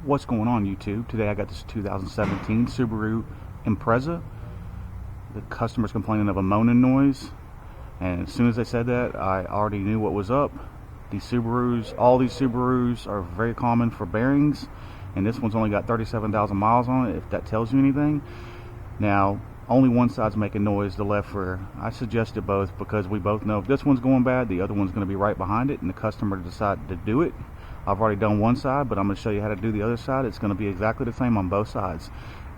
What's going on, YouTube? Today I got this 2017 Subaru Impreza. The customer's complaining of a moaning noise, and as soon as they said that, I already knew what was up. These Subarus, all these Subarus are very common for bearings, and this one's only got 37,000 miles on it, if that tells you anything. Now, only one side's making noise, the left rear. I suggested both because we both know if this one's going bad, the other one's going to be right behind it, and the customer decided to do it. I've already done one side, but I'm going to show you how to do the other side. It's going to be exactly the same on both sides.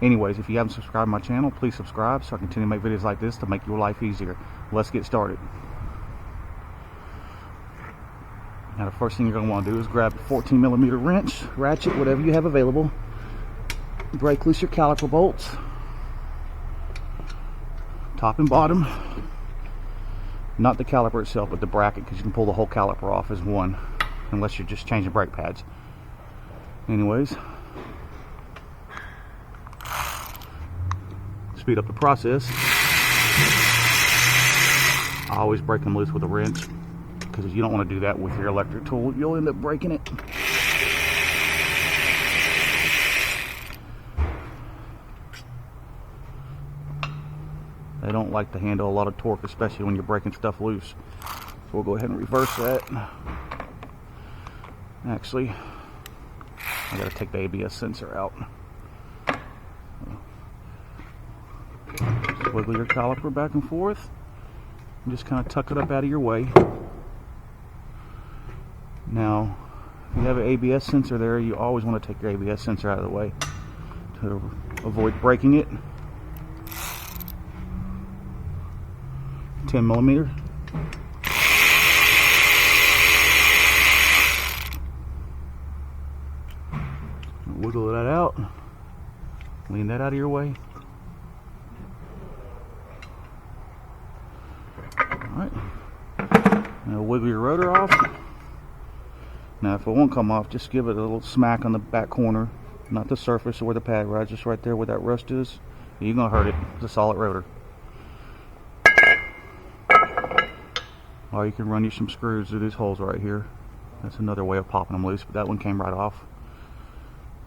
Anyways, if you haven't subscribed to my channel, please subscribe so I continue to make videos like this to make your life easier. Let's get started. Now the first thing you're going to want to do is grab a 14mm wrench, ratchet, whatever you have available. Break loose your caliper bolts, top and bottom. Not the caliper itself, but the bracket, because you can pull the whole caliper off as one, unless you're just changing brake pads. Anyways, speed up the process. I always break them loose with a wrench, because you don't want to do that with your electric tool. You'll end up breaking it. They don't like to handle a lot of torque, especially when you're breaking stuff loose. So we'll go ahead and reverse that. Actually, I gotta take the ABS sensor out. Just wiggle your caliper back and forth and just kind of tuck it up out of your way. Now, if you have an ABS sensor there, you always want to take your ABS sensor out of the way to avoid breaking it. 10mm. Wiggle that out. Lean that out of your way. Alright. Now wiggle your rotor off. Now if it won't come off, just give it a little smack on the back corner. Not the surface or where the pad rides, just right there where that rust is. You're going to hurt it. It's a solid rotor. Or you can run you some screws through these holes right here. That's another way of popping them loose, but that one came right off.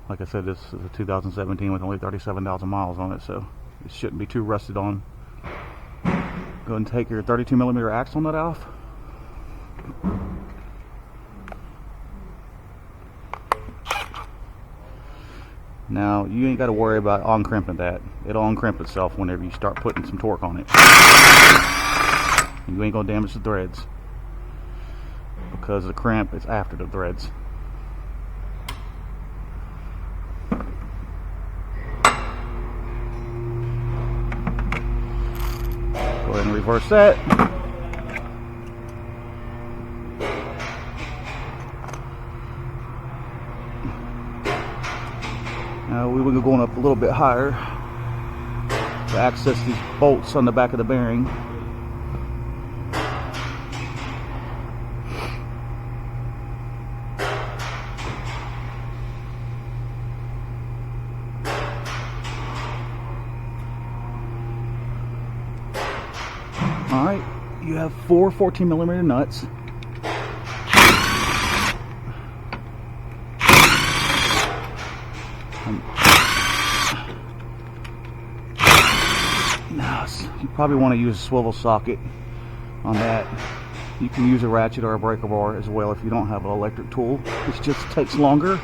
Like I said, this is a 2017 with only 37,000 miles on it, so it shouldn't be too rusted on. Go ahead and take your 32mm axle nut off. Now, you ain't got to worry about uncrimping that. It'll uncrimp itself whenever you start putting some torque on it. And you ain't going to damage the threads, because the crimp is after the threads. Go ahead and reverse that. Now we will go going up a little bit higher to access these bolts on the back of the bearing. Alright, you have 4 14mm nuts. Now, you probably want to use a swivel socket on that. You can use a ratchet or a breaker bar as well if you don't have an electric tool. This just takes longer.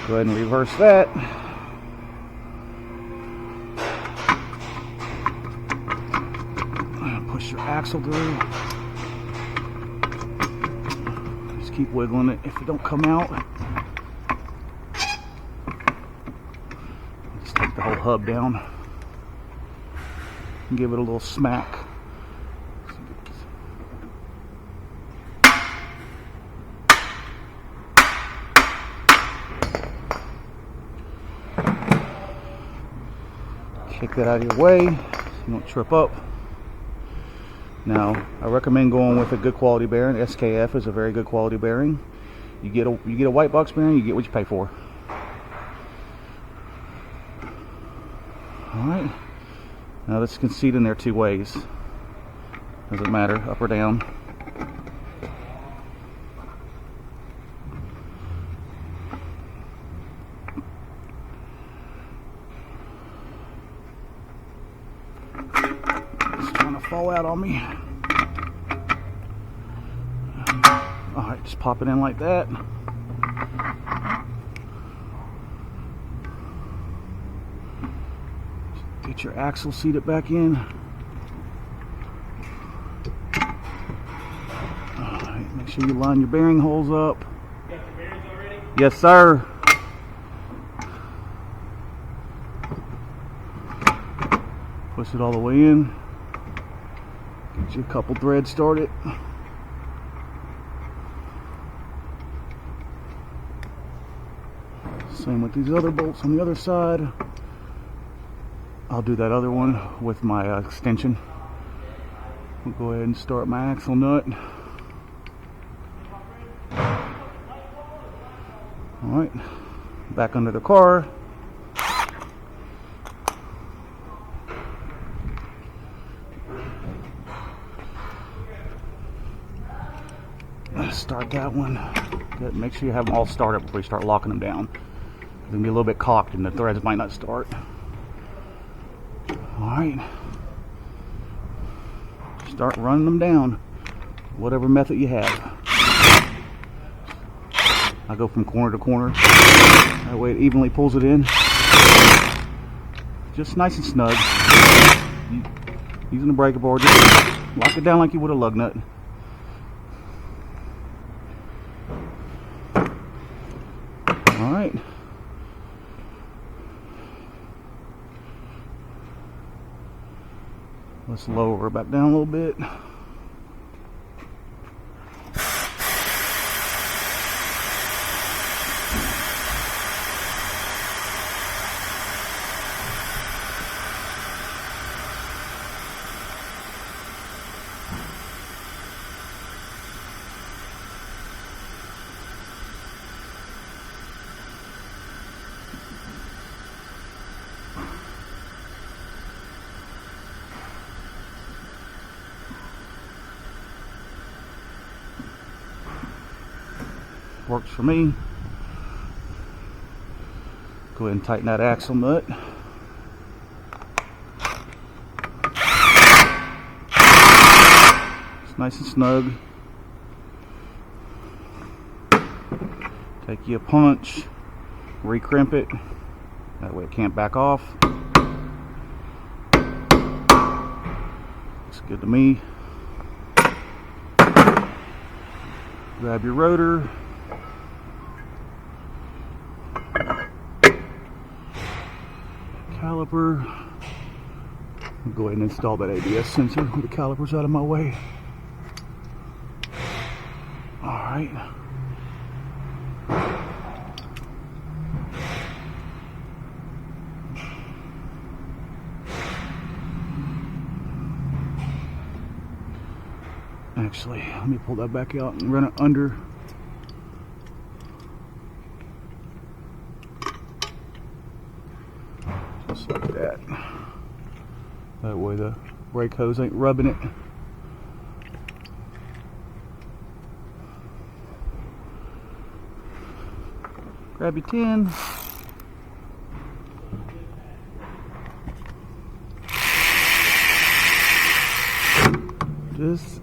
Go ahead and reverse that. Push your axle through. Just keep wiggling it. If it don't come out, just take the whole hub down and give it a little smack. Kick that out of your way so you don't trip up. Now, I recommend going with a good quality bearing. SKF is a very good quality bearing. You get a white box bearing, you get what you pay for. Alright. Now this can seat in there two ways. Doesn't matter, up or down. to fall out on me. Alright, just pop it in like that. Get your axle seated back in. Alright, make sure you line your bearing holes up. You got your bearings already? Yes, sir. Push it all the way in. Get you a couple threads started. Same with these other bolts on the other side. I'll do that other one with my extension. We'll go ahead and start my axle nut. Alright, back under the car. Start that one. Good. Make sure you have them all started before you start locking them down. They're gonna be a little bit cocked and the threads might not start. Alright. Start running them down. Whatever method you have. I go from corner to corner. That way it evenly pulls it in. Just nice and snug. Using the breaker bar, just lock it down like you would a lug nut. Alright. Let's lower her back down a little bit. Works for me. Go ahead and tighten that axle nut. It's nice and snug. Take you a punch, recrimp it. That way it can't back off. Looks good to me. Grab your rotor. Caliper. I'll go ahead and install that ABS sensor with the calipers out of my way. Alright. Actually, let me pull that back out and run it under. Just like that. That way the brake hose ain't rubbing it. Grab your tin. Just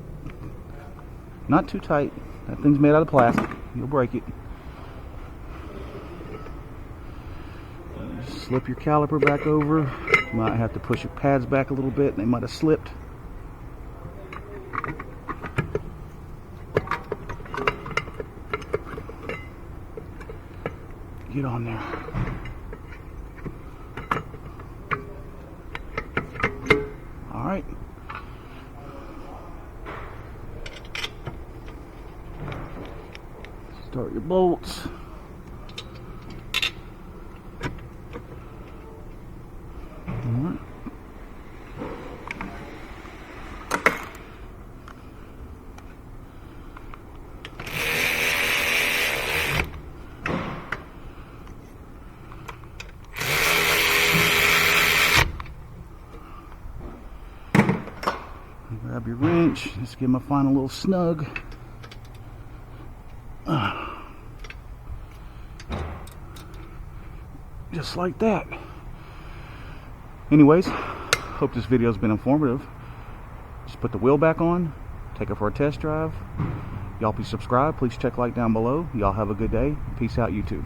not too tight. That thing's made out of plastic. You'll break it. Just slip your caliper back over. You might have to push your pads back a little bit. They might have slipped. Get on there. All right. Start your bolts. Alright. Grab your wrench. Just give them a final little snug. Just like that. Anyways, hope this video has been informative. Just put the wheel back on, take it for a test drive. Y'all be subscribed. Please check like down below. Y'all have a good day. Peace out, YouTube.